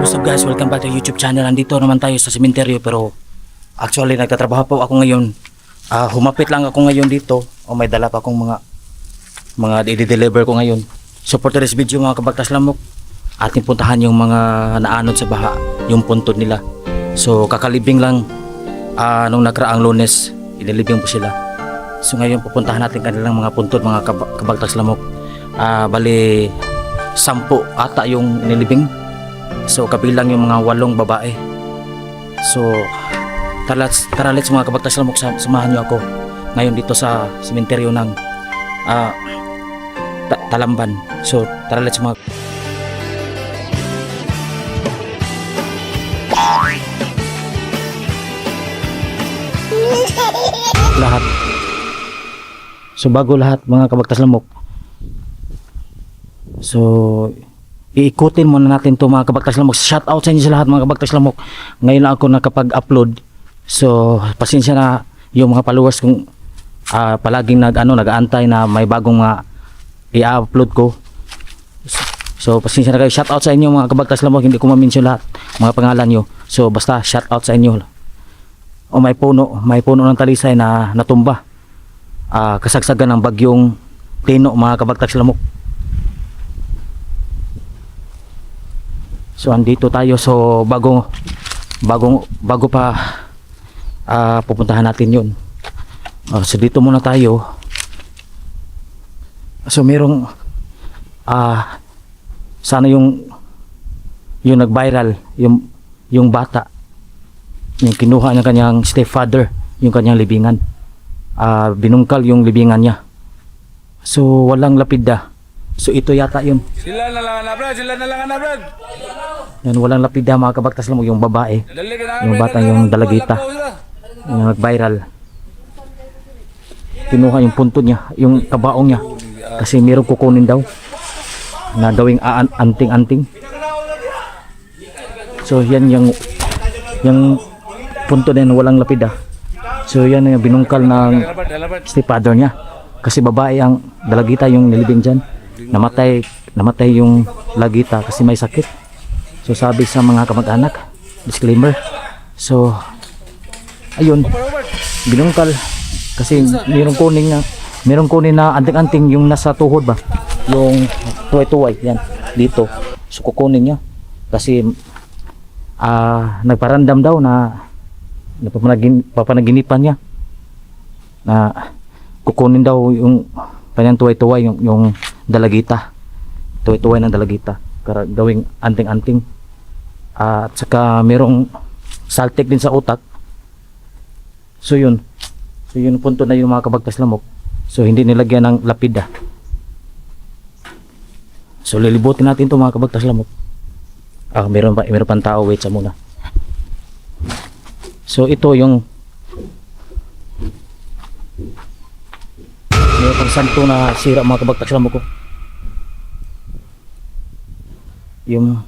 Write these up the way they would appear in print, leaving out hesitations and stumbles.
What's up guys? Welcome back to YouTube channel. Nandito naman tayo sa sementeryo pero actually nagtatrabaho po ako ngayon. Humapit lang ako ngayon dito. May dala pa akong mga i-deliver ko ngayon. So for today's video mga kabagtas lamok, ating puntahan yung mga naanod sa baha, yung puntod nila. So kakalibing lang nung nakraang Lunes, inilibing po sila. So ngayon pupuntahan natin kanilang mga puntod mga kabagtas lamok. Bali 10 ata yung inilibing. So kabilang yung mga 8 babae. So tara let's mga kabagtas lamok, samahan nyo ako ngayon dito sa sementeryo ng Talamban. So tara let's mga lahat. So bago lahat mga kabagtas lamok, so iikutin muna natin to mga kabagtas lamok. Shout out sa inyo sa lahat mga kabagtas lamok. Ngayon lang ako nakapag-upload. So pasensya na yung mga followers kung palaging nag-aantay na may bagong i-upload ko. So pasensya na kayo. Shout out sa inyo mga kabagtas lamok. Hindi ko ma-mention lahat mga pangalan nyo. So basta shout out sa inyo. May puno ng talisay na natumba. Kasagsagan ng bagyong Tino mga kabagtas lamok. So andito tayo. So bago pa pupuntahan natin yun. So dito muna tayo. So merong sana yung nag-viral yung bata, yung kinuha ng kanyang stepfather yung kanyang libingan. Binungkal yung libingan niya. So walang lapida. So ito yata yun. Sila na lang na Brad. Yan, walang lapida mga kabagtas lamok, yung babae. Yung bata, yung dalagita. Yung nag-viral. Kinuha yung punto niya, yung kabaong niya. Kasi mayroong kukunin daw na gawing anting-anting. So yan yung punto din, walang lapida. So yan yung binungkal ng stepfather niya. Kasi babae ang dalagita yung nilibing dyan. Namatay yung lagita kasi may sakit. So sabi sa mga kamag-anak, disclaimer. So ayun, binungkal kasi mayroong kunin na anting-anting yung nasa tuhod ba, yung tuway-tuway yan dito. So kukunin niya kasi nagparandam daw na papanaginipan niya na kukunin daw yung kanyang tuway-tuway, yung dalagita, tuway-tuway ng dalagita para gawing anting-anting. At saka merong saltik din sa utak. So yun punto na yung mga kabagtas lamok. So hindi nilagyan ng lapida. So lilibutin natin to mga kabagtas lamok. Meron pang tao, wait sa muna. So ito yung meron pang santo na sira mga kabagtas lamok ko. Yung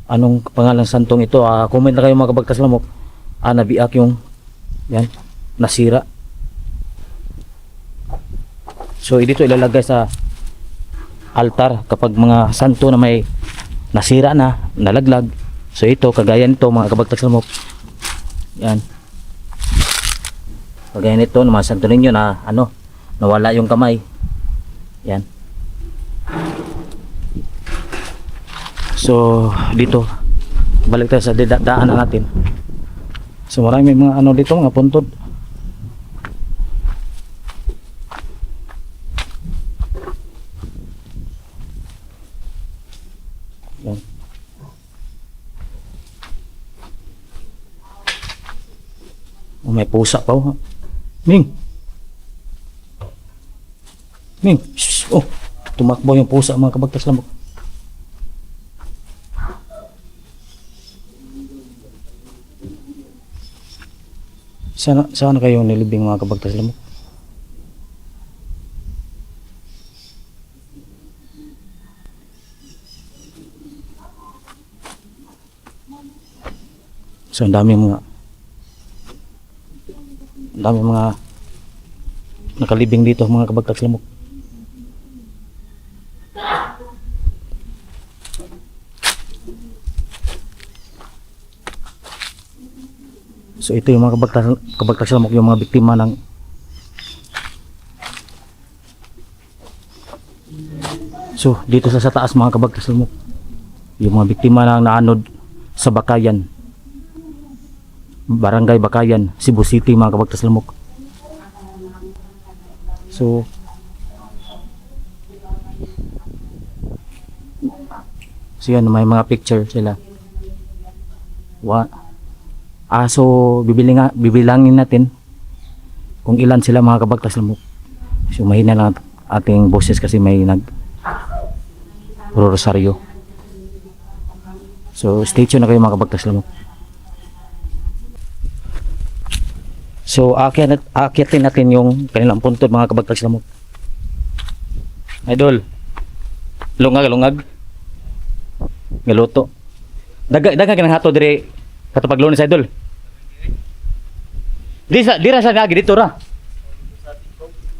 anong pangalan santong ito, comment na kayo mga kabagtas lamok. Nabiak yung yan, nasira. So dito ilalagay sa altar kapag mga santo na may nasira na, nalaglag. So ito, kagaya nito mga kabagtas lamok. Yan, kagaya nito ng mga santo ninyo na nawala yung kamay. Yan. So dito balik tayo sa daanan natin. So marami mga dito, mga puntod. Yan. May pusa pa Ming. Shh. Tumakbo yung pusa mga kabagtas lamok. Sana kayo nilibing mga kabagtas lamok. So ang dami mga nakalibing dito mga kabagtas lamok. So ito yung mga kabagtas lamok, yung mga biktima ng So dito sa taas mga kabagtas lamok, yung mga biktima ng naanod sa Bakayan, Barangay Bakayan, Cebu City mga kabagtas lamok. So yan, may mga picture sila. So bibilangin natin kung ilan sila mga kabagtas lamok. So mahina lang ating boses kasi may rosaryo. So stay tuned na kayo mga kabagtas lamok. So akyatin natin yung kanilang puntod mga kabagtas lamok. Idol, lungag galuto. Daga kinang hato dire katupag Lunes, idol. Dira sa nagi dito ra.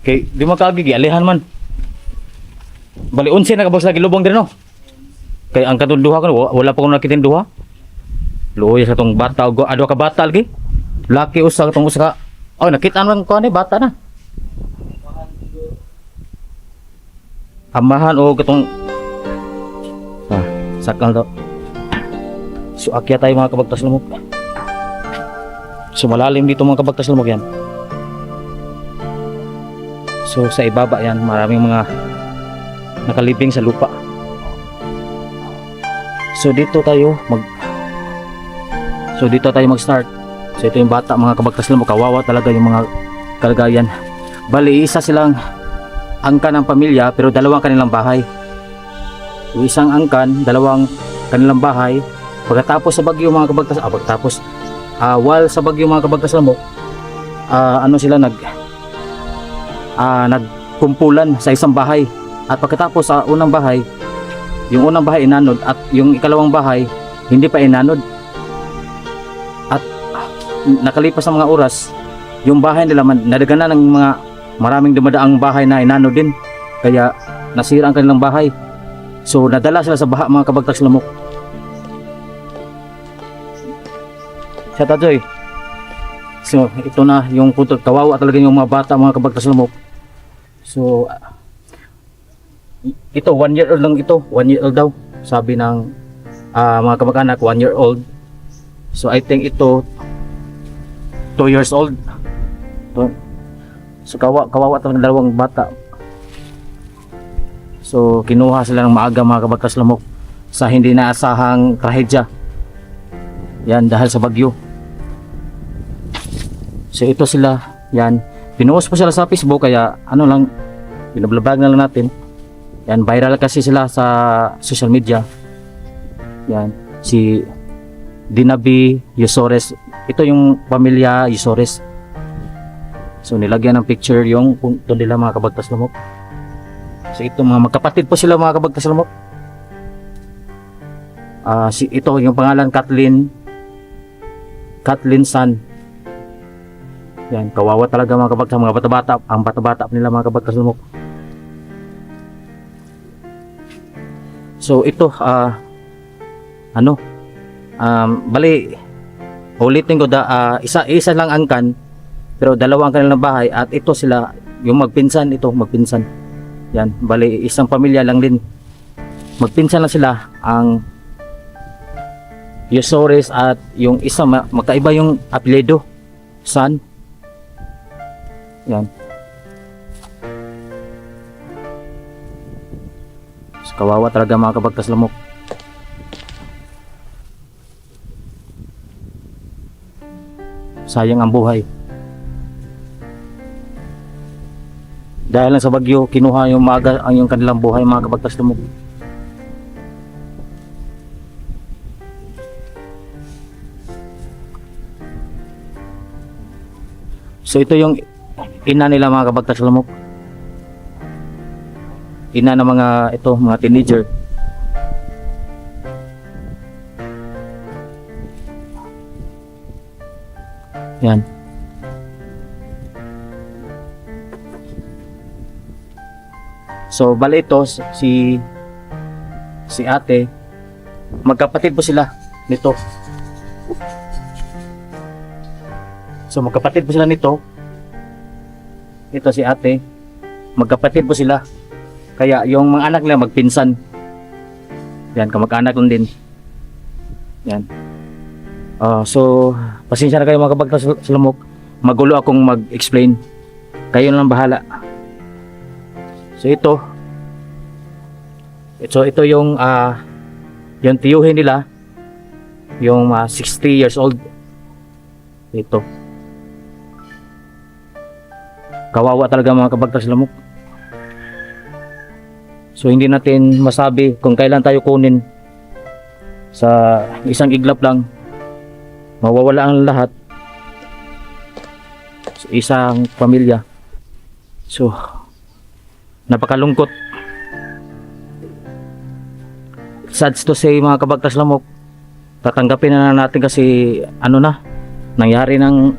Kay di mo kaagi alihan man. Bali 11 na kabos lagi lubong dire no. Kay ang katong duha ko wala pa ko nakitin duha. Luoy sa tong bata o adwa ka bata lagi. Laki usa tong usa ka. Oh nakita man ko ani bata na. Amahan o katong sakal daw. So akyat tayo mga kabagtas lamok. So malalim dito mga kabagtas lamok yan. So sa ibaba yan maraming mga nakalibing sa lupa. So dito tayo mag-start. So ito yung bata mga kabagtas lamok, kawawa talaga yung mga kalagayan. Bali isa silang angkan ng pamilya pero dalawang kanilang bahay. Yung isang angkan, dalawang kanilang bahay. Pagkatapos sa bagyo mga kabagtas, while sa bagyo mga kabagtas lamok, sila nagkumpulan sa isang bahay. At pagkatapos sa unang bahay, yung unang bahay inanod at yung ikalawang bahay hindi pa inanod. At nakalipas ng mga oras, yung bahay nila nadagana ng mga maraming dumadaang bahay na inanod din. Kaya nasira ang kanilang bahay. So nadala sila sa baha mga kabagtas lamok. Sa Tajoy. So ito na yung punto, kawawa talaga yung mga bata mga kabagtas lamok. So ito 1 year old lang ito, 1 year old daw. Sabi ng mga kamag-anak 1 year old. So I think ito 2 years old. So kawawa talaga dalawang bata. So kinuha sila ng maaga mga kabagtas lamok sa hindi naasahang trahedya. Yan dahil sa bagyo. So ito sila, yan. Pinost pa sila sa Facebook kaya binablabag na lang natin. Yan, viral kasi sila sa social media. Yan, si Dinabi Yusores. Ito yung pamilya Yusores. So nilagyan ng picture yung punto nila mga kabagtas lamok. So ito mga magkapatid po sila mga kabagtas lamok. Ito yung pangalan Kathleen San. Yan, kawawa talaga mga kabagtas, mga bata-bata, ang bata-bata nila mga kabagtas lamok. So ito bali ulitin ko isa lang angkan pero dalawang kanilang bahay at ito sila yung magpinsan. Yan, bali isang pamilya lang din. Magpinsan lang sila ang Yusores at yung isa magkaiba yung apelyido, San. Yan. So, kawawa talaga mga kabagtas lamok. Sayang ang buhay. Dahil lang sa bagyo, kinuha yung maaga ang yung kanilang buhay mga kabagtas lamok. So ito yung ina nila mga kabagtas lamok. Ina ng mga teenager. Yan. So bali ito si ate, magkapatid po sila nito. So magkapatid po sila nito. Ito si ate. Magkapatid po sila. Kaya yung mga anak nila magpinsan. Yan, kamag-anak lang din. Yan. So, pasensya na kayo mga kabagtas lamok. Magulo akong mag-explain. Kayo na lang bahala. So ito. Ito yung yung tiyuhin nila. Yung 60 years old. Ito. Kawawa talaga mga kabagtas lamok. So hindi natin masabi kung kailan tayo kunin. Sa isang iglap lang mawawala ang lahat sa isang pamilya. So napakalungkot. Sad to say mga kabagtas lamok. Tatanggapin na natin kasi ano na nangyari ng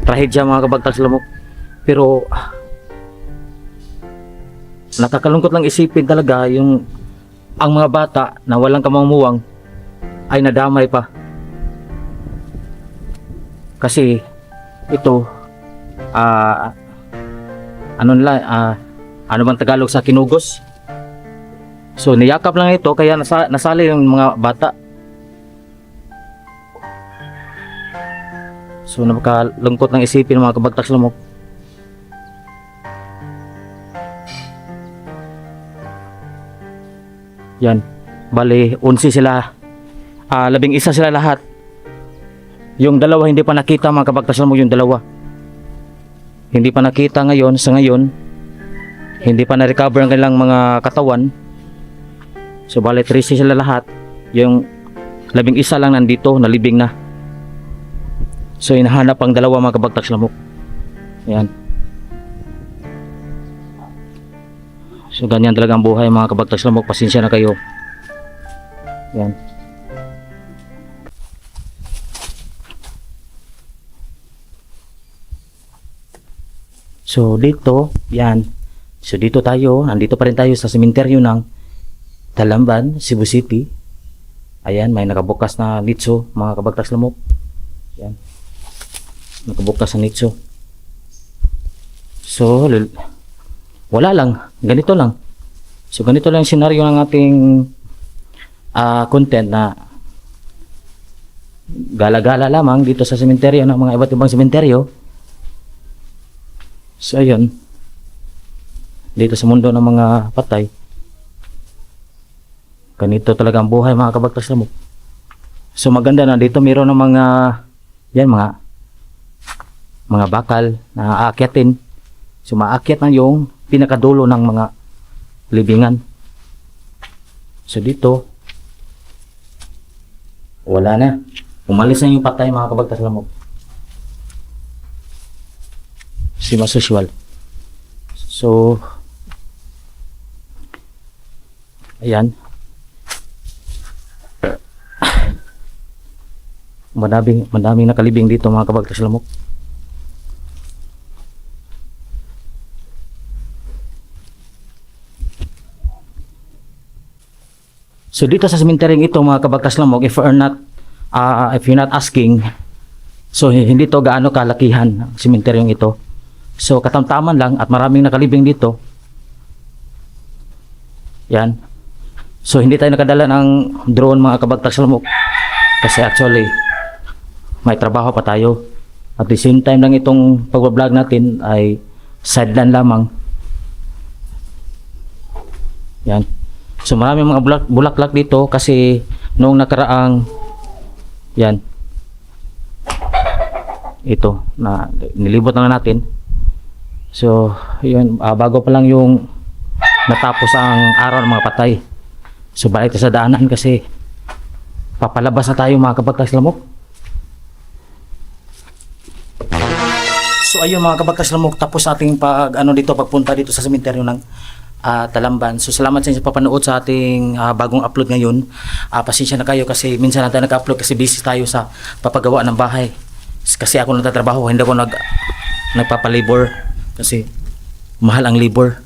trahedya mga kabagtas lamok. Pero nakakalungkot lang isipin talaga yung ang mga bata na walang kamangmuwang ay nadamay pa. Kasi ito ano bang Tagalog sa kinugos? So niyakap lang ito kaya nasali yung mga bata. So napakalungkot ng isipin mga kabagtas lamok. Yan. Bali, 11 sila. 11 sila lahat. Yung dalawa hindi pa nakita mga kabagtas lamok, yung dalawa. Hindi pa nakita ngayon, sa ngayon. Hindi pa na-recover ang kanilang mga katawan. So bali, 13 sila lahat. Yung 11 lang nandito, nalibing na. So hinahanap ang dalawa mga kabagtas lamok. Yan. So ganyan talaga ang buhay mga kabagtas lamok. Pasensya na kayo. Yan. So dito, yan. So dito tayo, nandito pa rin tayo sa sementeryo ng Talamban, Cebu City. Ayan, may nakabukas na nitso mga kabagtas lamok. Yan. Nakabukas na nitso. So wala lang, ganito lang. So ganito lang yung senaryo ng ating content na gala-gala lamang dito sa sementeryo ng mga iba't ibang sementeryo. So ayun, dito sa mundo ng mga patay, ganito talaga ang buhay mga kabagtas lamok. So maganda na dito mayroon ng mga yan mga bakal na aakyatin. So maakyat na yung pinakadulo ng mga libingan. So dito wala na, umalis na yung patay mga kabagtas lamok. Si masusual. So ayan, madaming nakalibing dito mga kabagtas lamok. So dito sa sementeryo ito mga kabagtas lamok, if you're not asking, so hindi to gaano kalakihan ang sementeryo ito. So katamtaman lang at maraming nakalibing dito. Yan. So hindi tayo nakadala ng drone mga kabagtas lamok kasi actually may trabaho pa tayo. At the same time lang itong pag-vlog natin ay sideline lamang. Yan. So maraming mga bulaklak dito kasi noong nakaraang yan ito na nilibot na natin. So yun, bago pa lang yung natapos ang araw ng mga patay. So balik sa daanan kasi papalabas na tayo mga kabagtas lamok. So ayun mga kabagtas lamok, tapos ating pagpunta dito sa sementeryo ng Talamban. So salamat sa inyo sa papanood sa ating bagong upload ngayon. Pasensya na kayo kasi minsan na tayo nag-upload kasi busy tayo sa papagawa ng bahay. Kasi ako nagtatrabaho, hindi ako nagpapalabor kasi mahal ang labor.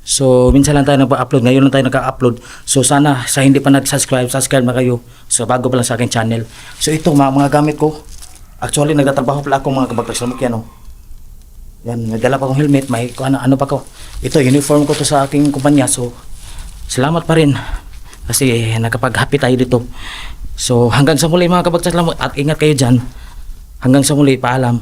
So minsan lang tayo nagpa-upload, ngayon lang tayo nagka-upload. So sana sa hindi pa nag-subscribe, subscribe na kayo. So bago pa lang sa aking channel. So ito mga gamit ko. Actually, nagtatrabaho pala ako mga kabagtas Lamukiano. Yan, may dala pa akong helmet, may ano pa ko. Ito, uniform ko to sa aking kumpanya. So, salamat pa rin. Kasi nakapag-happy tayo dito. So, hanggang sa muli mga kabagtas Lamuk. At ingat kayo dyan. Hanggang sa muli, paalam.